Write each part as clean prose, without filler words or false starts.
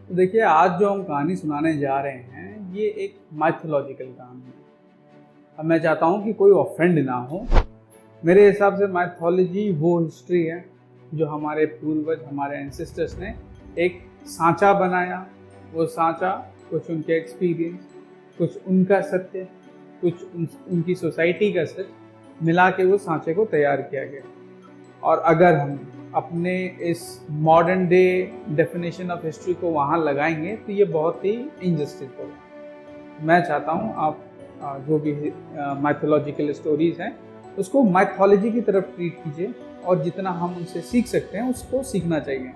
तो देखिए, आज जो हम कहानी सुनाने जा रहे हैं ये एक माइथोलॉजिकल कहानी है। अब मैं चाहता हूँ कि कोई ऑफेंड ना हो। मेरे हिसाब से माइथोलॉजी वो हिस्ट्री है जो हमारे पूर्वज, हमारे एंसेस्टर्स ने एक सांचा बनाया। वो सांचा कुछ उनके एक्सपीरियंस, कुछ उनका सत्य, कुछ उनकी सोसाइटी का सच मिला के वो सांचे को तैयार किया गया। और अगर हम अपने इस modern day definition of history को वहाँ लगाएंगे तो ये बहुत ही इनजस्टिस होगा। मैं चाहता हूँ आप जो भी माइथोलॉजिकल स्टोरीज हैं उसको माइथोलॉजी की तरफ ट्रीट कीजिए, और जितना हम उनसे सीख सकते हैं उसको सीखना चाहिए।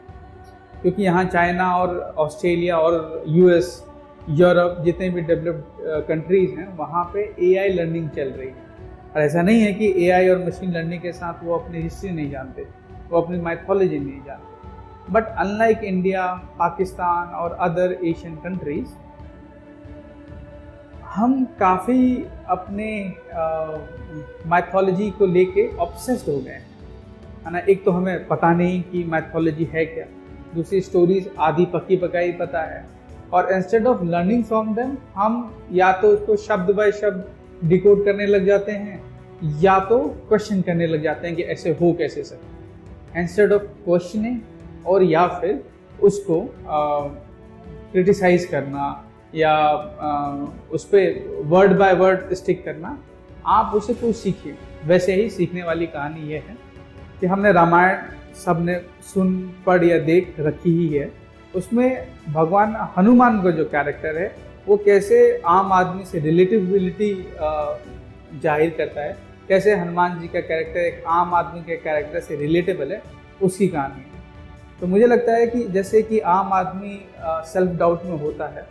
क्योंकि यहाँ चाइना और ऑस्ट्रेलिया और यूएस, यूरोप, जितने भी डेवलप्ड कंट्रीज़ हैं वहाँ पे एआई लर्निंग चल रही है। और ऐसा नहीं है कि एआई और मशीन लर्निंग के साथ वो अपनी हिस्ट्री नहीं जानते, वो अपनी माइथोलॉजी नहीं जानते। बट अनलाइक इंडिया, पाकिस्तान और अदर एशियन कंट्रीज, हम काफ़ी अपने माइथोलॉजी को लेके ऑब्सेस्ड हो गए हैं ना। एक तो हमें पता नहीं कि माइथोलॉजी है क्या, दूसरी स्टोरीज आधी पक्की पकाई पता है, और instead of learning from them हम या तो उसको शब्द बाय शब्द डिकोड करने लग जाते हैं या तो क्वेश्चन करने लग जाते हैं कि ऐसे हो कैसे सकता। इंस्टेड ऑफ क्वेश्चनिंग और या फिर उसको क्रिटिसाइज करना या उस पर वर्ड बाय वर्ड स्टिक करना, आप उसे कुछ सीखिए। वैसे ही सीखने वाली कहानी ये है कि हमने रामायण सबने सुन, पढ़ या देख रखी ही है। उसमें भगवान हनुमान का जो कैरेक्टर है वो कैसे आम आदमी से रिलेटिविलिटी जाहिर करता है, कैसे हनुमान जी का कैरेक्टर एक आम आदमी के कैरेक्टर से रिलेटेबल है, उसकी कहानी है। तो मुझे लगता है कि जैसे कि आम आदमी सेल्फ डाउट में होता है,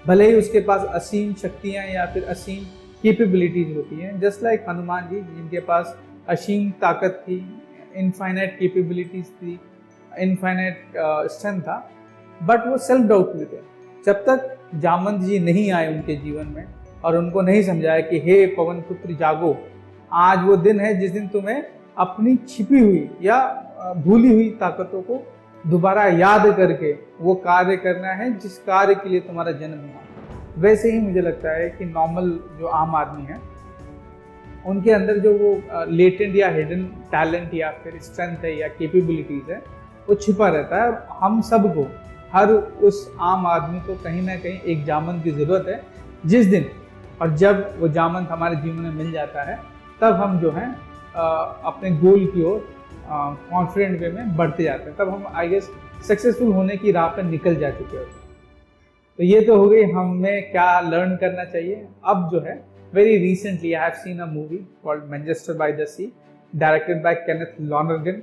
भले ही उसके पास असीम शक्तियाँ या फिर असीम कैपेबिलिटीज होती हैं, जस्ट लाइक हनुमान जी जिनके पास असीम ताकत थी, इनफाइनाइट कैपेबिलिटीज थी, इनफाइनाइट स्ट्रेंथ था, बट वो सेल्फ डाउट में थे। जब तक जामवंत जी नहीं आए उनके जीवन में और उनको नहीं समझाया कि हे पवन पुत्र जागो, आज वो दिन है जिस दिन तुम्हें अपनी छिपी हुई या भूली हुई ताकतों को दोबारा याद करके वो कार्य करना है जिस कार्य के लिए तुम्हारा जन्म हुआ। वैसे ही मुझे लगता है कि नॉर्मल जो आम आदमी है उनके अंदर जो वो लेटेंट या हिडन टैलेंट या फिर स्ट्रेंथ है या कैपेबिलिटीज है वो छिपा रहता है। हम सबको, हर उस आम आदमी को कहीं ना कहीं एक जामवंत की ज़रूरत है। जिस दिन और जब वो जामवंत हमारे जीवन में मिल जाता है तब हम जो है अपने गोल की ओर कॉन्फिडेंट वे में बढ़ते जाते हैं, तब हम आई गेस सक्सेसफुल होने की राह पर निकल जा चुके होते हैं। तो ये तो हो गई हमें क्या लर्न करना चाहिए। अब जो है very recently I have seen a movie called Manchester by the Sea, directed by Kenneth Lonergan.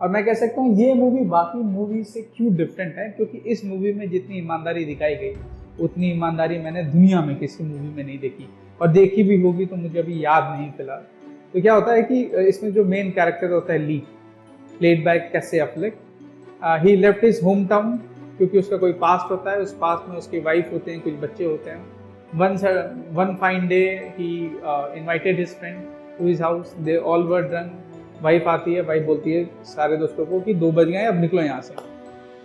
और मैं कह सकता हूँ ये मूवी बाकी मूवी से क्यों डिफरेंट है, क्योंकि इस मूवी में जितनी ईमानदारी दिखाई गई उतनी ईमानदारी मैंने दुनिया में किसी मूवी में नहीं देखी, और देखी भी होगी तो मुझे अभी याद नहीं फिलहाल। तो क्या होता है कि इसमें जो मेन कैरेक्टर होता है ली, प्लेड बाय कैसे अफ्लेक, ही लेफ्ट हिज होम टाउन, क्योंकि उसका कोई पास्ट होता है, उस पास्ट में उसकी वाइफ होते हैं, कुछ बच्चे होते हैं। One fine day he invited his friend to his house, they all were drunk. Wife आती है, वाइफ बोलती है सारे दोस्तों को कि 2 बज गए, अब निकलो यहाँ से।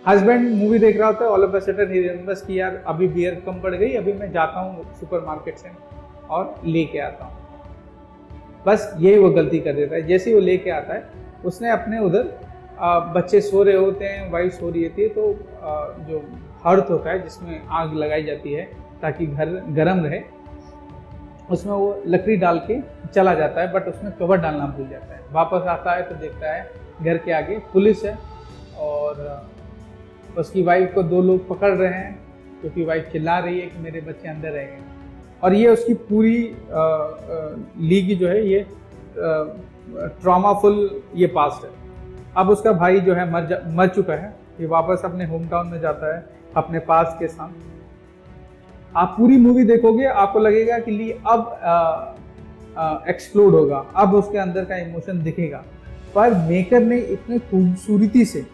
हस्बैंड मूवी देख रहा होता है, all of a sudden he remembers कि यार अभी बियर कम पड़ गई, अभी मैं जाता हूँ सुपरमार्केट से और लेके आता हूँ। बस यही वो गलती कर देता है। जैसे ही वो लेके आता है, उसने अपने उधर बच्चे सो रहे होते हैं, वाइफ सो रही होती है, तो जो हर्थ होता है जिसमें आग लगाई जाती है ताकि घर गर्म रहे, उसमें वो लकड़ी डाल के चला जाता है, बट उसमें कवर डालना भूल जाता है। वापस आता है तो देखता है घर के आगे पुलिस है और उसकी वाइफ को 2 लोग पकड़ रहे हैं, क्योंकि वाइफ चिल्ला रही है कि मेरे बच्चे अंदर रह गए। और ये उसकी पूरी लीग जो है ये ट्रॉमाफुल ये पास्ट है। अब उसका भाई जो है मर चुका है, ये वापस अपने होम टाउन में जाता है अपने पास्ट के साथ। आप पूरी मूवी देखोगे आपको लगेगा कि ली अब एक्सप्लोड होगा, अब उसके अंदर का इमोशन दिखेगा, पर मेकर ने इतने खूबसूरती से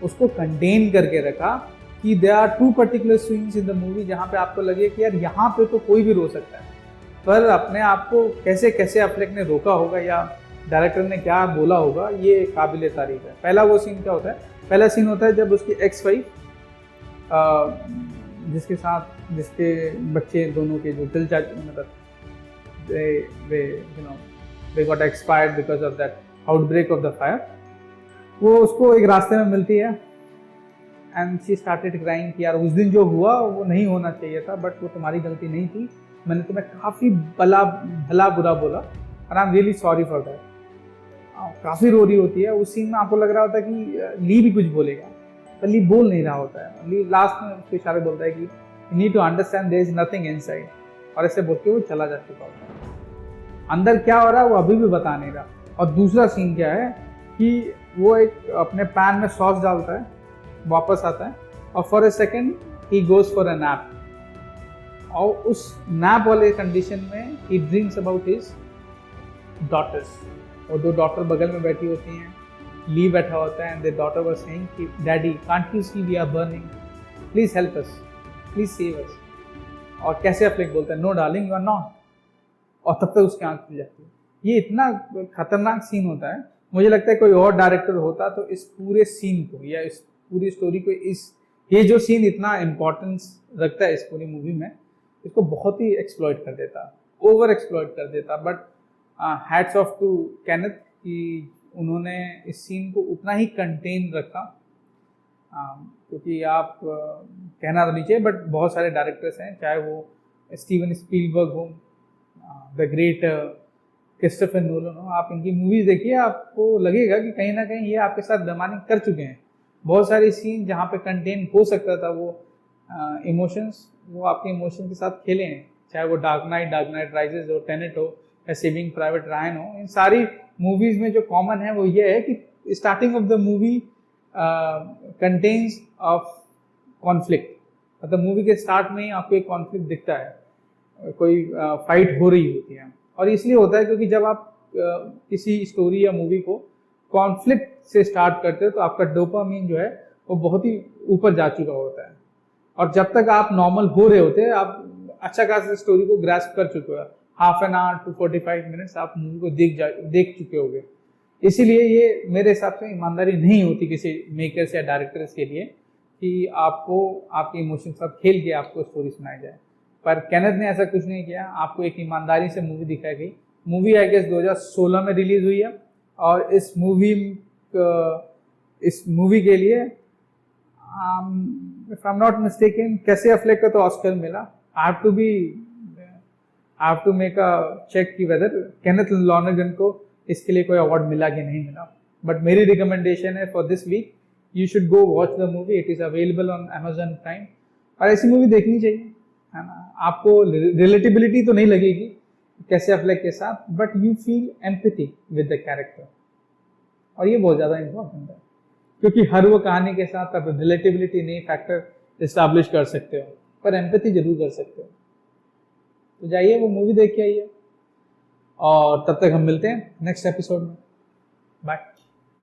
उसको कंटेन करके रखा कि there are 2 particular scenes in the movie जहाँ पे आपको लगे कि यार यहाँ पे तो कोई भी रो सकता है, पर अपने आप को कैसे कैसे अफ्लेक ने रोका होगा या डायरेक्टर ने क्या बोला होगा, ये काबिले तारीफ है। पहला वो सीन क्या होता है, पहला सीन होता है जब उसकी एक्स वाइफ जिसके साथ जिसके बच्चे दोनों के जो दिल मतलब they got expired because of that outbreak of the fire. वो उसको एक रास्ते में मिलती है एंड शी स्टार्टेड क्राइंग कि यार उस दिन जो हुआ वो नहीं होना चाहिए था, बट वो तुम्हारी गलती नहीं थी, मैंने तुम्हें काफ़ी भला बुरा बोला और I am really sorry for that. काफ़ी रो रही होती है। उस सीन में आपको लग रहा होता है कि ली भी कुछ बोलेगा, पर ली बोल नहीं रहा होता है। ली लास्ट में उसके इशारे बोलता है कि you need to understand there is nothing inside, और ऐसे बोल के वो चला जा चुका होता है। अंदर क्या हो रहा है वो अभी भी बता नहीं रहा। और दूसरा सीन क्या है कि वो एक अपने पैन में सॉस डालता है, वापस आता है और for a second he goes for a nap, और उस नैप वाले कंडीशन में ही ड्रीम्स अबाउट हिज डॉटर्स। और दो डॉटर बगल में बैठी होती हैं, ली बैठा होता है and the daughter was saying कि daddy can't you see we are burning, please help us, please save us. और कैसे अफ्लेक बोलता है no darling you are not, और तब तक उसकी आंख खुल जाती है। ये इतना खतरनाक सीन होता है। मुझे लगता है कोई और डायरेक्टर होता तो इस पूरे सीन को या इस पूरी स्टोरी को, ये जो सीन इतना इम्पोर्टेंस रखता है इस पूरी मूवी में, इसको बहुत ही एक्सप्लॉइट कर देता, ओवर एक्सप्लॉइट कर देता। But hats off to Kenneth कि उन्होंने इस सीन को उतना ही कंटेन रखा, क्योंकि आप कहना तो नहीं चाहिए बट बहुत सारे डायरेक्टर्स हैं, चाहे वो स्टीवन स्पीलबर्ग हो, द ग्रेट क्रिस्टोफर नोलन हो, आप इनकी मूवीज़ देखिए, आपको लगेगा कि कहीं ना कहीं ये आपके साथ बेईमानी कर चुके हैं। बहुत सारे सीन जहाँ पे कंटेन हो सकता था वो इमोशंस, वो आपके इमोशन के साथ खेले हैं, चाहे वो डार्क नाइट राइजेज हो, टेनेट हो या सेविंग प्राइवेट रायन हो। इन सारी मूवीज़ में जो कॉमन है वो ये है कि starting of the movie contains of conflict, मतलब मूवी के स्टार्ट में ही आपको एक कॉन्फ्लिक्ट दिखता है, कोई फाइट हो रही होती है। और इसलिए होता है क्योंकि जब आप किसी स्टोरी या मूवी को कॉन्फ्लिक्ट से स्टार्ट करते हो तो आपका डोपामीन जो है वो बहुत ही ऊपर जा चुका होता है, और जब तक आप नॉर्मल हो रहे होते हैं आप अच्छा खासा स्टोरी को ग्रास्प कर चुके हो, half an hour to 45 minutes आप मूवी को देख चुके होगे। इसीलिए ये मेरे हिसाब से ईमानदारी नहीं होती किसी मेकर्स या डायरेक्टर्स के लिए कि आपको आपके इमोशन के साथ खेल के आपको स्टोरी सुनाई जाए। पर केनेथ ने ऐसा कुछ नहीं किया, आपको एक ईमानदारी से मूवी दिखाई गई। मूवी आई गेस 2016 में रिलीज हुई है, और इस मूवी के लिए if I am not mistaken Casey Affleck को तो ऑस्कर मिला। I have to make a check कि वेदर केनेथ लॉनगन को इसके लिए कोई अवार्ड मिला कि नहीं मिला। बट मेरी रिकमेंडेशन है for this week, you should go watch the movie, it is available on Amazon prime. और ऐसी मूवी देखनी चाहिए, है ना। आपको रिलेटिबिलिटी तो नहीं लगेगी कैसे अफ्लेक के साथ, but you feel empathy with the character, और ये बहुत ज़्यादा इंपॉर्टेंट है, क्योंकि हर वो कहानी के साथ आप रिलेटिबिलिटी नहीं फैक्टर इस्टेब्लिश कर सकते हो, पर एम्पैथी जरूर कर सकते हो। तो जाइए वो मूवी देख के आइए, और तब तक हम मिलते हैं नेक्स्ट एपिसोड में। बाय।